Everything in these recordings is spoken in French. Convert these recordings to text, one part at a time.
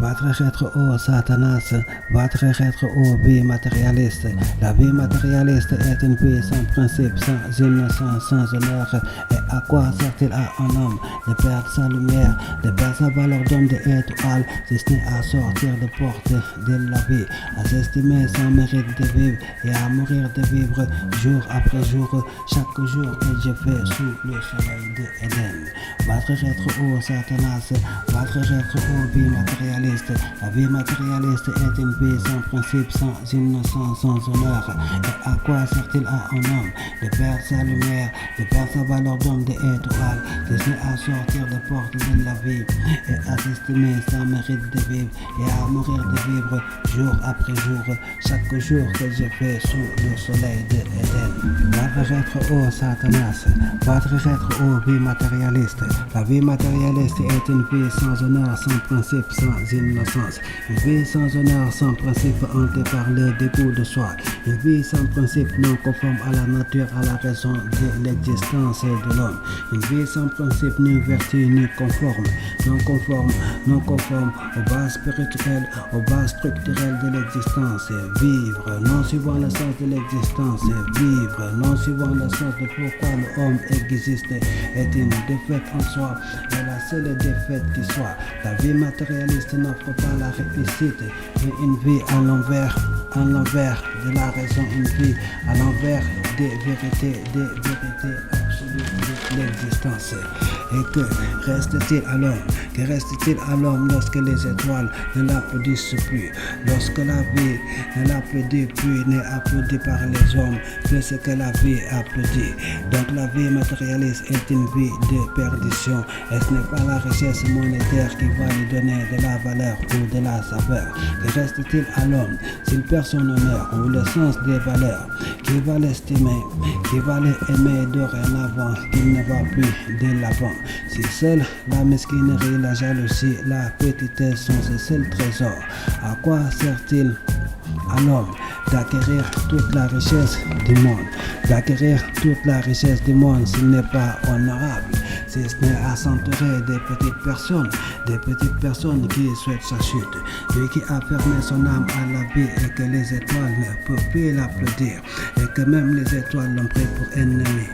Va te rejettre, oh Satanas, va te rejettre, oh vie matérialiste. La vie matérialiste est une vie sans principe, sans innocence, sans honneur. Et à quoi sert-il à un homme de perdre sa lumière, de perdre sa valeur d'homme d'étoile, si ce n'est à sortir de porte de la vie, à s'estimer sans mérite de vivre et à mourir de vivre jour après jour, chaque jour que je fais sous le soleil de Éden. Va te rejettre, oh Satanas, va te rejettre, oh vie matérialiste. La vie matérialiste est une vie sans principe, sans innocence, sans honneur. Et à quoi sert-il à un homme de perdre sa lumière, de perdre sa valeur d'homme d'étoile, de se à sortir des portes de la vie et à s'estimer sans mérite de vivre et à mourir de vivre jour après jour, chaque jour que je fais sous le soleil de Éden. Va te rejettre, oh Satanas, va te rejettre, oh vie matérialiste. La vie matérialiste est une vie sans honneur, sans principe, sans innocence. Une vie sans honneur, sans principe, hantée par le dégoût de soi. Une vie sans principe, non conforme à la nature, à la raison de l'existence de l'homme. Une vie sans principe, ni vertu, ni conforme. Non conforme aux bases spirituelles, aux bases structurelles de l'existence. Vivre, non suivant le sens de l'existence. Vivre, non suivant le sens de pourquoi l'homme existe, est une défaite en soi, et la seule défaite qui soit. La vie matérialiste n'offre pas la réussite, mais une vie à l'envers de la raison, une vie à l'envers des vérités absolues de l'existence. Et que reste-t-il à l'homme? Que reste-t-il à l'homme lorsque les étoiles ne l'applaudissent plus? Lorsque la vie ne l'applaudit plus, n'est applaudie par les hommes que ce que la vie applaudit. Donc la vie matérialiste est une vie de perdition, et ce n'est pas la richesse monétaire qui va lui donner de la valeur ou de la saveur. Que reste-t-il à l'homme s'il perd son honneur ou le sens des valeurs? Qui va l'estimer, qui va l'aimer dorénavant, qu'il ne va plus de l'avant? Si seule la mesquinerie, la jalousie, la petitesse sont ses seuls trésors, à quoi sert-il à l'homme d'acquérir toute la richesse du monde? D'acquérir toute la richesse du monde s'il n'est pas honorable, si ce n'est à s'entourer des petites personnes qui souhaitent sa chute. Lui qui a fermé son âme à la vie et que les étoiles ne peuvent plus l'applaudir, et que même les étoiles l'ont pris pour ennemi.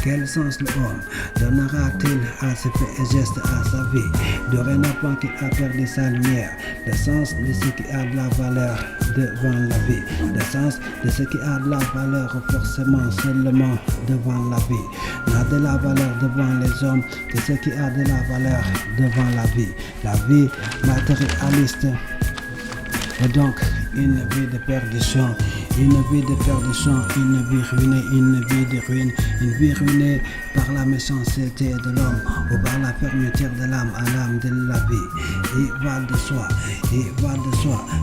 Quel sens l'homme donnera-t-il à ses faits et gestes, à sa vie, dorénavant qu'il a perdu sa lumière? Le sens de ce qui a de la valeur devant la vie, le sens de ce qui a de la valeur forcément seulement devant la vie, n'a de la valeur devant les hommes que ce qui a de la valeur devant la vie. La vie matérialiste est donc une vie de perdition, une vie de perdition, une vie ruinée, une vie de ruine, une vie ruinée par la méchanceté de l'homme ou par la fermeture de l'âme à l'âme de la vie. Il va de soi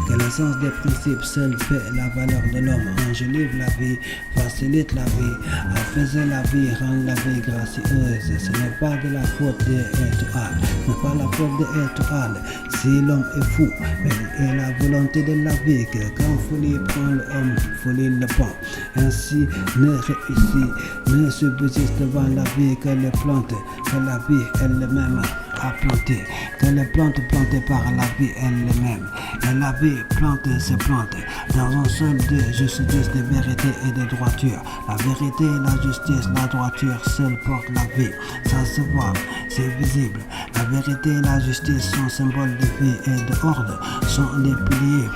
que le sens des principes seul fait la valeur de l'homme, enjolive la vie, facilite la vie, apaise la vie, rend la vie gracieuse. Ce n'est pas de la faute des étoiles, ce n'est pas la faute des étoiles si l'homme est fou, mais c'est la volonté de la vie que quand folie prend l'homme, folie le prend. Ainsi ne réussit, ne subsiste devant la vie que les plantes, que la vie elle-même a plantées, que les plantes plantées par la vie elle-même. Et la vie plante ses plantes dans un seul de justice, de vérité et de droiture. La vérité, la justice, la droiture seule portent la vie. Ça se voit, c'est visible. La vérité et la justice sont symboles de vie et de ordre, sont les piliers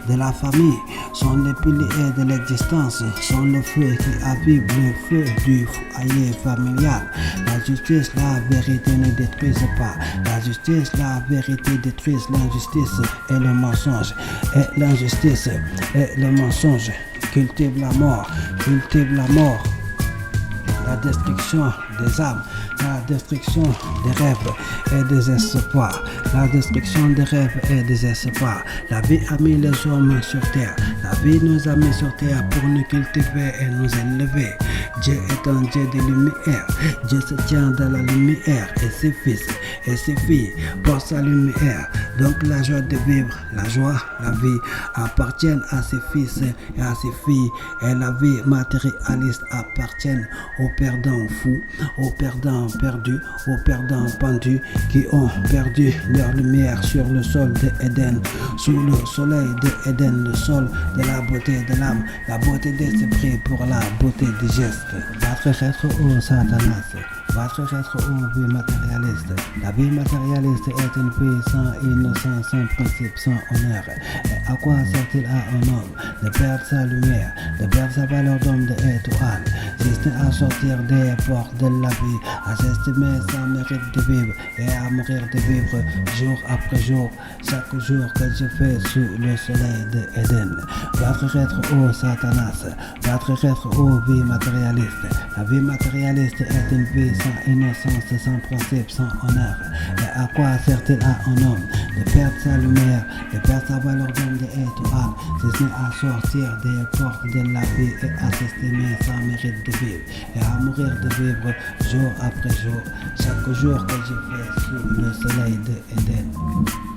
de la famille, sont les piliers de l'existence, sont le feu qui avive le feu du foyer familial. La justice, la vérité ne détruisent pas. La justice, la vérité détruisent l'injustice et le mensonge. Et l'injustice et le mensonge cultivent la mort, la destruction des âmes, la destruction des rêves et des espoirs, la destruction des rêves et des espoirs. La vie a mis les hommes sur terre, la vie nous a mis sur terre pour nous cultiver et nous élever. Dieu est un Dieu de lumière. Dieu se tient dans la lumière et ses fils et ses filles portent sa lumière. Donc la joie de vivre, la joie, la vie appartiennent à ses fils et à ses filles. Et la vie matérialiste appartient aux perdants fous, aux perdants perdus, aux perdants pendus qui ont perdu leur lumière sur le sol de Éden. Sous le soleil de Éden, le sol de la beauté de l'âme, la beauté des esprits pour la beauté des gestes. Votre être au Satanas, votre être aux vie matérialiste. La vie matérialiste est une vie sans innocence, sans principe, sans honneur. Et à quoi sert-il à un homme de perdre sa lumière, de perdre sa valeur d'homme de étoile, si ce n'est à sortir des portes de la vie, à s'estimer sans mérite de vivre et à mourir de vivre jour après jour, chaque jour que je fais sous le soleil de Éden. Votre être au Satanas, votre être aux vie matérialiste. La vie matérialiste est une vie sans innocence, sans principe, sans honneur. Et à quoi sert-il à un homme de perdre sa lumière, de perdre sa valeur d'homme de étoile, si ce n'est à sortir des portes de la vie et à s'estimer sans mérite de vivre et à mourir de vivre jour après jour, chaque jour que je fais sous le soleil de Éden.